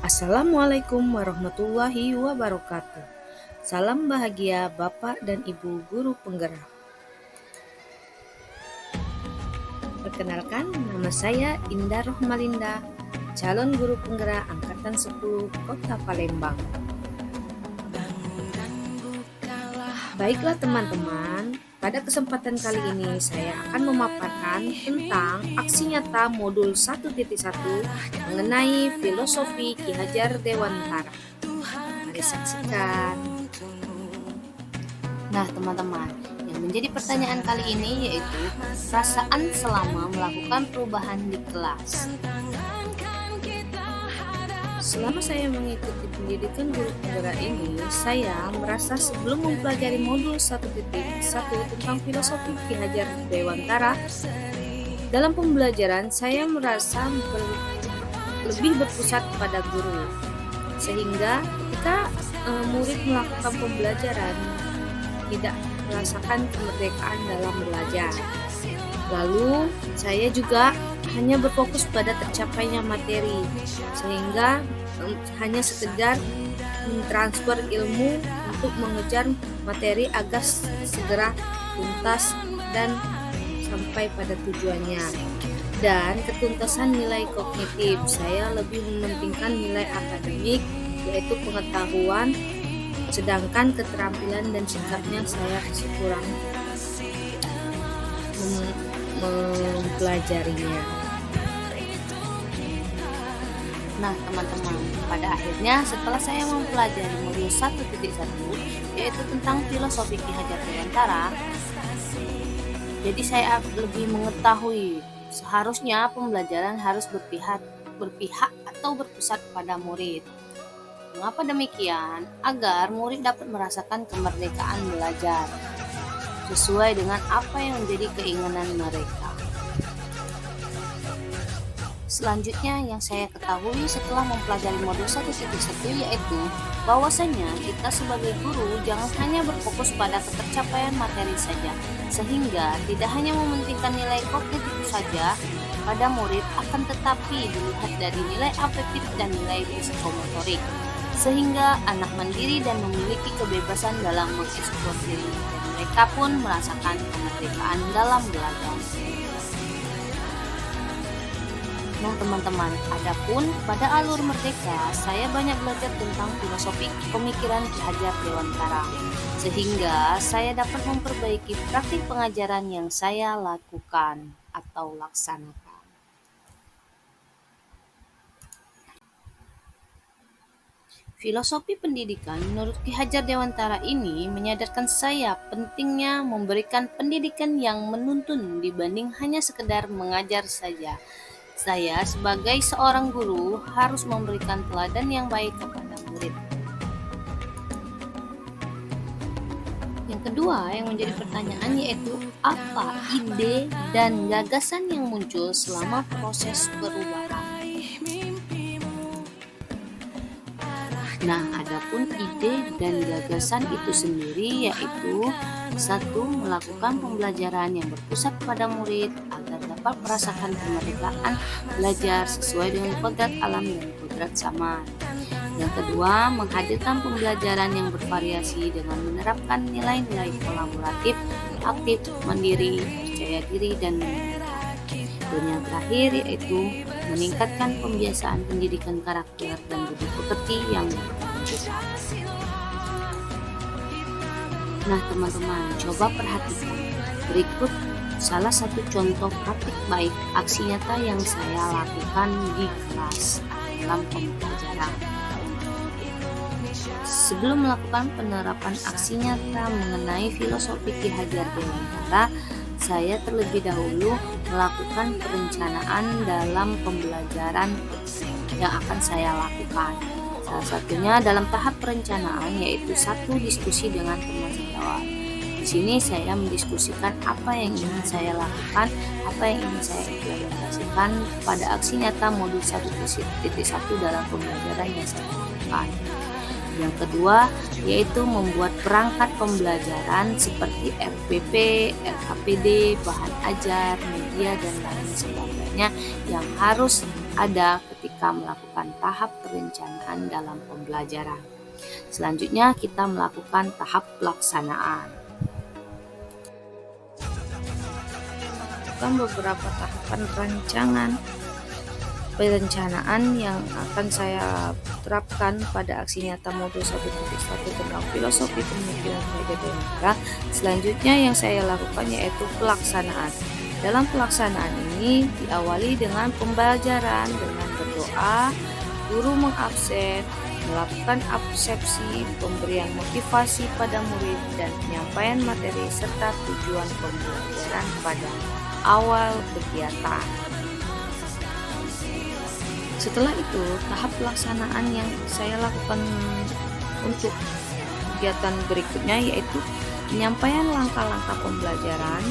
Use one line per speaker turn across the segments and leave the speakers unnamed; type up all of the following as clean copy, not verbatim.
Assalamualaikum warahmatullahi wabarakatuh. Salam bahagia Bapak dan Ibu guru penggerak. Perkenalkan, nama saya Indah Rohmalinda, calon guru penggerak Angkatan 10 Kota Palembang. Baiklah teman-teman, pada kesempatan kali ini saya akan memaparkan tentang aksi nyata modul 1.1 mengenai filosofi Ki Hajar Dewantara. Mari saksikan. Nah teman-teman, yang menjadi pertanyaan kali ini yaitu perasaan selama melakukan perubahan di kelas. Selama saya mengikuti pendidikan guru penggerak ini, saya merasa sebelum mempelajari modul 1.1 tentang filosofi Ki Hajar Dewantara, dalam pembelajaran saya merasa lebih berpusat pada guru, sehingga ketika murid melakukan pembelajaran tidak merasakan kemerdekaan dalam belajar. Lalu saya juga hanya berfokus pada tercapainya materi, sehingga hanya sekedar mentransfer ilmu untuk mengejar materi agar segera tuntas dan sampai pada tujuannya. Dan ketuntasan nilai kognitif, saya lebih mementingkan nilai akademik, yaitu pengetahuan, sedangkan keterampilan dan sikapnya saya kurang mempelajarinya. Nah teman-teman, pada akhirnya setelah saya mempelajari modul 1.1 yaitu tentang filosofi Ki Hajar Dewantara, jadi saya lebih mengetahui seharusnya pembelajaran harus berpihak atau berpusat pada murid. Mengapa demikian? Agar murid dapat merasakan kemerdekaan belajar sesuai dengan apa yang menjadi keinginan mereka. Selanjutnya yang saya ketahui setelah mempelajari modul 1.1 yaitu bahwasanya kita sebagai guru jangan hanya berfokus pada ketercapaian materi saja, sehingga tidak hanya mementingkan nilai kognitif saja pada murid, akan tetapi dilihat dari nilai afektif dan nilai psikomotorik, sehingga anak mandiri dan memiliki kebebasan dalam mengeksplor diri, dan mereka pun merasakan kemerdekaan dalam belajar. Nah teman-teman, adapun pada alur merdeka, saya banyak belajar tentang filosofi pemikiran Ki Hajar Dewantara, sehingga saya dapat memperbaiki praktik pengajaran yang saya lakukan atau laksanakan. Filosofi pendidikan menurut Ki Hajar Dewantara ini menyadarkan saya pentingnya memberikan pendidikan yang menuntun dibanding hanya sekedar mengajar saja. Saya sebagai seorang guru harus memberikan teladan yang baik kepada murid. Yang kedua yang menjadi pertanyaan yaitu apa ide dan gagasan yang muncul selama proses perubahan. Nah, adapun ide dan gagasan itu sendiri yaitu 1. Melakukan pembelajaran yang berpusat pada murid agar dapat merasakan kemerdekaan belajar sesuai dengan kodrat alam dan kodrat zaman. Yang kedua, menghadirkan pembelajaran yang bervariasi dengan menerapkan nilai-nilai kolaboratif, aktif, mandiri, percaya diri, dan menyenangkan. Dan yang terakhir yaitu meningkatkan pembiasaan pendidikan karakter dan budi pekerti yang berkelanjutan. Nah teman-teman, coba perhatikan berikut salah satu contoh praktik baik aksi nyata yang saya lakukan di kelas dalam pembelajaran. Sebelum melakukan penerapan aksi nyata mengenai filosofi Ki Hajar Dewantara, saya terlebih dahulu melakukan perencanaan dalam pembelajaran yang akan saya lakukan. Salah satunya dalam tahap perencanaan yaitu 1. Diskusi dengan teman sejawat. Di sini saya mendiskusikan apa yang ingin saya lakukan, apa yang ingin saya implementasikan pada aksi nyata modul 1.1 dalam pembelajaran yang saya lakukan. Yang kedua yaitu membuat perangkat pembelajaran seperti RPP, LKPD, bahan ajar, media, dan lain sebagainya yang harus ada ketika mereka melakukan tahap perencanaan dalam pembelajaran. Selanjutnya kita melakukan tahap pelaksanaan. Beberapa tahapan perencanaan yang akan saya terapkan pada aksi nyata modul 1.1 tentang filosofi pemikiran Heidegger Dewantara. Selanjutnya yang saya lakukan yaitu pelaksanaan. Dalam pelaksanaan ini diawali dengan pembelajaran dengan berdoa, guru mengabsen, melakukan absepsi, pemberian motivasi pada murid, dan penyampaian materi serta tujuan pembelajaran pada awal kegiatan. Setelah itu, tahap pelaksanaan yang saya lakukan untuk kegiatan berikutnya yaitu penyampaian langkah-langkah pembelajaran,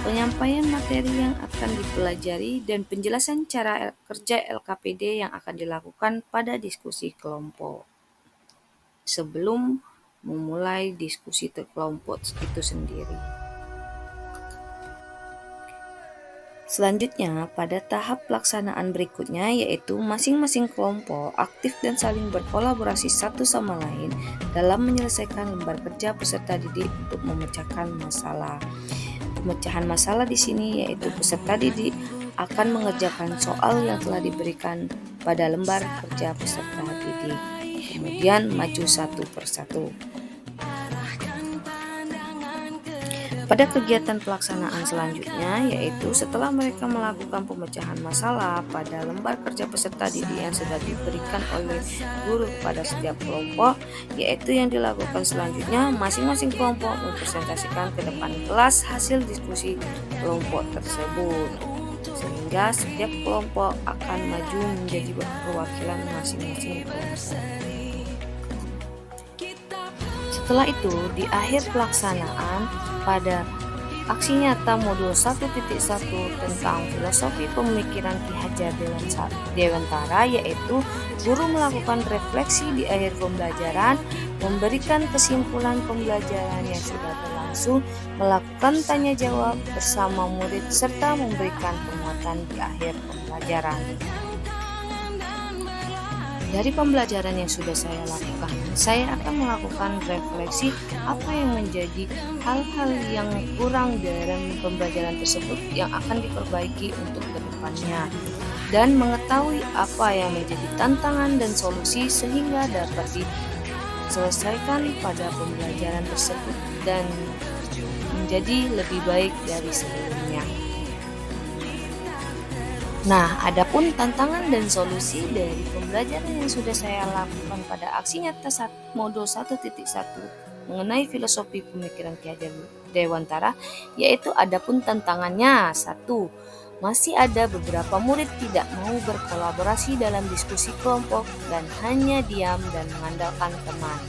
penyampaian materi yang akan dipelajari, dan penjelasan cara kerja LKPD yang akan dilakukan pada diskusi kelompok. Sebelum memulai diskusi kelompok itu sendiri. Selanjutnya, pada tahap pelaksanaan berikutnya yaitu masing-masing kelompok aktif dan saling berkolaborasi satu sama lain dalam menyelesaikan lembar kerja peserta didik untuk memecahkan masalah. Pemecahan masalah di sini yaitu peserta didik akan mengerjakan soal yang telah diberikan pada lembar kerja peserta didik, kemudian maju satu persatu. Pada kegiatan pelaksanaan selanjutnya yaitu setelah mereka melakukan pemecahan masalah pada lembar kerja peserta didik yang sudah diberikan oleh guru pada setiap kelompok, yaitu yang dilakukan selanjutnya masing-masing kelompok mempresentasikan ke depan kelas hasil diskusi kelompok tersebut, sehingga setiap kelompok akan maju menjadi perwakilan masing-masing kelompok. Setelah itu, di akhir pelaksanaan pada aksi nyata modul 1.1 tentang filosofi pemikiran Ki Hajar Dewantara, yaitu guru melakukan refleksi di akhir pembelajaran, memberikan kesimpulan pembelajaran yang sudah berlangsung, melakukan tanya jawab bersama murid, serta memberikan penguatan di akhir pembelajaran. Dari pembelajaran yang sudah saya lakukan, saya akan melakukan refleksi apa yang menjadi hal-hal yang kurang dalam pembelajaran tersebut yang akan diperbaiki untuk kedepannya, dan mengetahui apa yang menjadi tantangan dan solusi sehingga dapat diselesaikan pada pembelajaran tersebut dan menjadi lebih baik dari sebelumnya. Nah, adapun tantangan dan solusi dari pembelajaran yang sudah saya lakukan pada aksi nyata modul 1.1 mengenai filosofi pemikiran Ki Hajar Dewantara, yaitu adapun tantangannya. 1. Masih ada beberapa murid tidak mau berkolaborasi dalam diskusi kelompok dan hanya diam dan mengandalkan teman.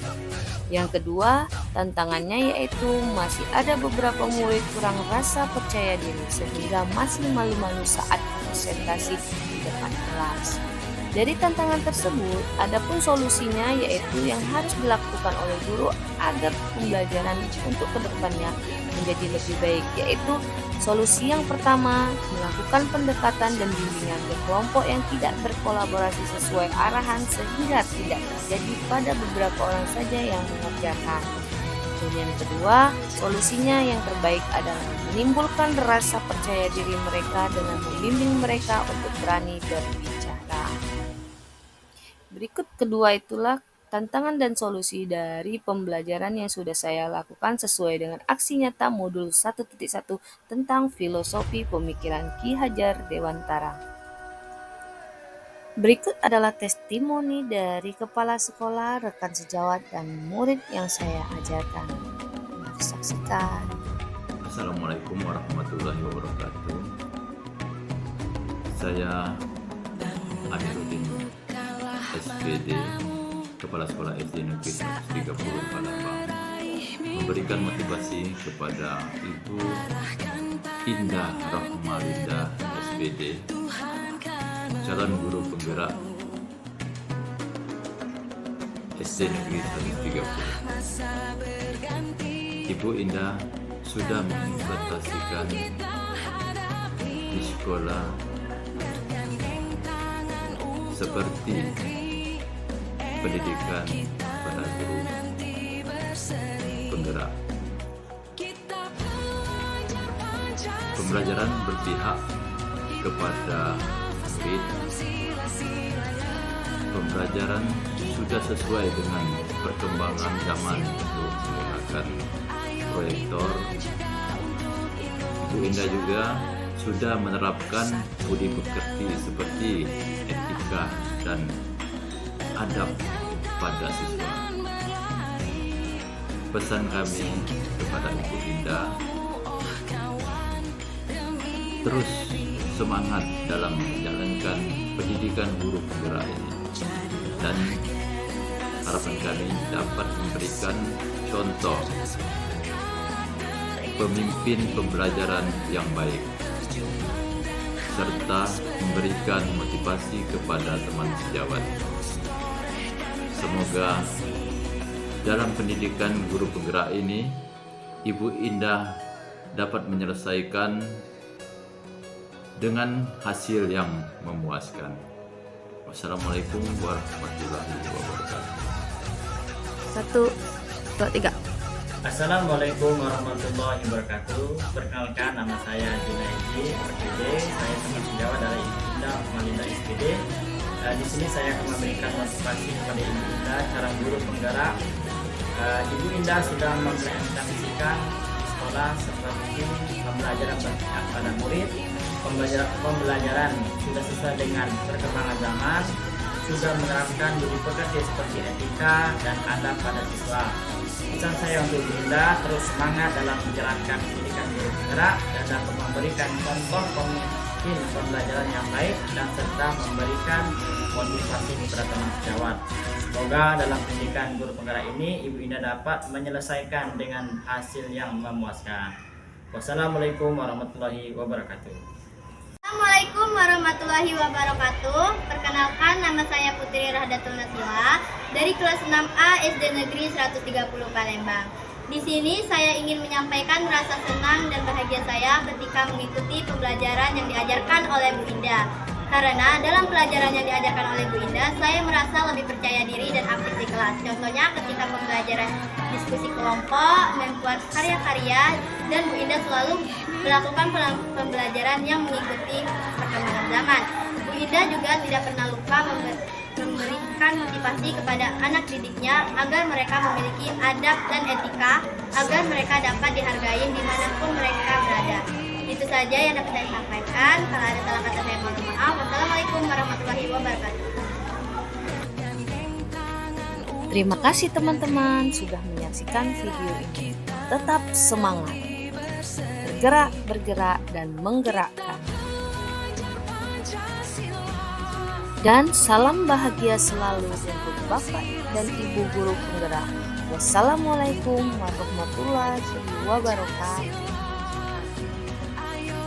Yang kedua, tantangannya yaitu masih ada beberapa murid kurang rasa percaya diri sehingga masih malu-malu saat presentasi di depan kelas. Dari tantangan tersebut, adapun solusinya yaitu yang harus dilakukan oleh guru agar pembelajaran untuk kedepannya menjadi lebih baik, yaitu solusi yang pertama, melakukan pendekatan dan bimbingan ke kelompok yang tidak berkolaborasi sesuai arahan sehingga tidak terjadi pada beberapa orang saja yang mengerjakan. Dan yang kedua, solusinya yang terbaik adalah menimbulkan rasa percaya diri mereka dengan membimbing mereka untuk berani berbicara. Berikut kedua itulah tantangan dan solusi dari pembelajaran yang sudah saya lakukan sesuai dengan aksi nyata modul 1.1 tentang filosofi pemikiran Ki Hajar Dewantara. Berikut adalah testimoni dari kepala sekolah, rekan sejawat, dan murid yang saya ajarkan. Mari saksikan.
Assalamualaikum warahmatullahi wabarakatuh. Saya Amiruddin SPD, Kepala Sekolah SD Negeri 130 Palembang, memberikan motivasi kepada Ibu Indah Rahmalinda SPD, calon guru penggerak SD Negeri 130. Ibu Indah sudah mengimplementasikan di sekolah seperti pendidikan pada guru penggerak. Pembelajaran berpihak kepada murid. Pembelajaran sudah sesuai dengan perkembangan zaman untuk menggunakan proyektor. Ibu Indah juga sudah menerapkan budi pekerti seperti etika dan adab pada siswa. Pesan kami kepada Ibu Indah, terus semangat dalam menjalankan pendidikan guru penggerak ini, dan harapan kami dapat memberikan contoh pemimpin pembelajaran yang baik, serta memberikan motivasi kepada teman sejawat. Semoga dalam pendidikan guru penggerak ini, Ibu Indah dapat menyelesaikan dengan hasil yang memuaskan. Wassalamualaikum warahmatullahi wabarakatuh.
1, 2, 3.
Assalamualaikum warahmatullahi wabarakatuh. Perkenalkan, nama saya Junaidi SPD. Saya teman sejawat dari Ibu Indah Malinda SPD. Di sini saya akan memberikan motivasi kepada Ibu Indah cara guru penggerak. Ibu Indah sudah mengimplementasikan di sekolah seperti pembelajaran berpihak pada murid. Pembelajaran sudah sesuai dengan perkembangan zaman, sudah menerapkan budi pekerti seperti etika dan adab pada siswa. Pesan saya untuk Ibu Indah, terus semangat dalam menjalankan pendidikan guru penggerak dan dapat memberikan contoh pemimpin pembelajaran yang baik dan serta memberikan motivasi kepada teman sejawat. Semoga dalam pendidikan guru penggerak ini Ibu Indah dapat menyelesaikan dengan hasil yang memuaskan. Wassalamualaikum warahmatullahi wabarakatuh.
Assalamualaikum warahmatullahi wabarakatuh. Perkenalkan, nama saya Putri Rahdatul Nasila dari kelas 6A SD Negeri 130 Palembang. Di sini saya ingin menyampaikan rasa senang dan bahagia saya ketika mengikuti pembelajaran yang diajarkan oleh Bu Indah. Karena dalam pelajaran yang diajarkan oleh Bu Indah, saya merasa lebih percaya diri dan aktif di kelas. Contohnya ketika pembelajaran diskusi kelompok, membuat karya-karya, dan Bu Indah selalu melakukan pembelajaran yang mengikuti perkembangan zaman. Bu Indah juga tidak pernah lupa memberikan motivasi kepada anak didiknya agar mereka memiliki adab dan etika, agar mereka dapat dihargai dimanapun mereka berada. Itu saja yang dapat saya sampaikan. Kalau ada salah kata saya mohon maaf. Wassalamualaikum warahmatullahi wabarakatuh.
Terima kasih teman-teman sudah menyaksikan video ini. Tetap semangat, bergerak dan menggerakkan. Dan salam bahagia selalu untuk Bapak dan Ibu guru penggerak. Wassalamualaikum warahmatullahi wabarakatuh.